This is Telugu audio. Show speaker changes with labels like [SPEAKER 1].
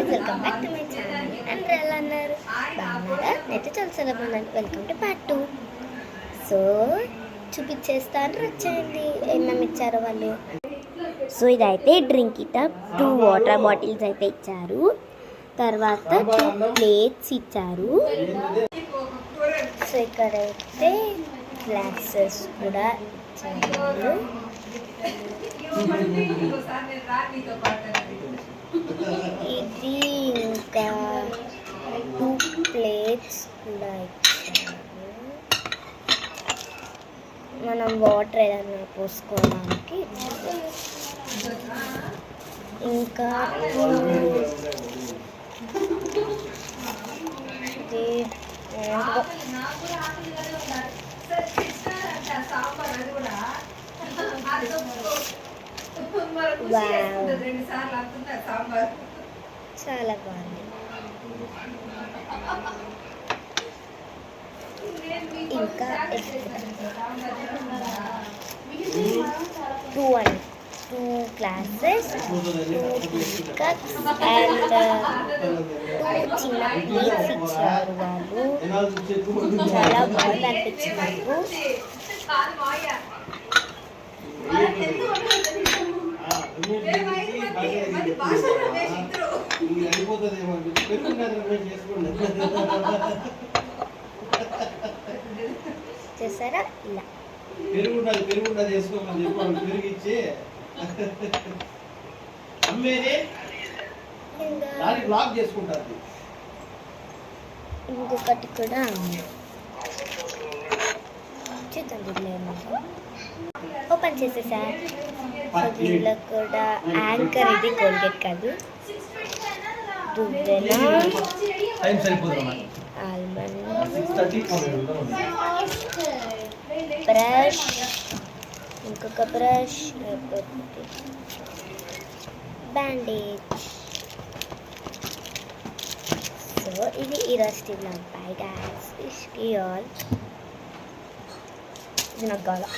[SPEAKER 1] Guys, welcome back to my channel. అందరూ ఎలా అన్నారు? బాగున్నారా? నేనైతే చాలా చాలా బాగున్నాను. Welcome to part 2. సో చూపించేస్తాను, వచ్చేయండి ఏమేమి ఇచ్చారో వాళ్ళు. సో ఇదైతే డ్రింక్ ఇటప్ 2 వాటర్ బాటిల్స్ అయితే ఇచ్చారు. తర్వాత 2 ప్లేట్స్ ఇచ్చారు. సో ఇక్కడైతే గ్లాసెస్ కూడా ఇచ్చారు. ఇది ఇంకా 2 ప్లేట్స్ కూడా ఇచ్చారు. మనం వాటర్ ఏదైనా పోసుకోవడానికి. ఇంకా చాలా బాగుంది. ఇంకా 2 గ్లాసెస్, 2 కప్స్ అండ్ 2 చిన్న ప్లేట్స్ ఇచ్చారు వాళ్ళు. చాలా బాగుంది అనిపించింది నాకు. చేస్తారా? ఇలా
[SPEAKER 2] పెరుగుండదు చేసుకోమని చెప్పి పెరుగు ఇచ్చి అమ్మేది బ్లాక్ చేసుకుంటారు.
[SPEAKER 1] ఇంకొకటి కూడా చూద్దాం, ఓపెన్ చేసేసా. దీనిలో కూడా యాంకర్, ఇది కోల్గేట్ కాదు, దువ్వెన, ఆల్మండ్, బ్రష్, ఇంకొక బ్రష్, బ్యాండేజ్. సో ఇది ఈరోజు బ్లాగ్. బై గైస్, ఇది నాకు కావాలి.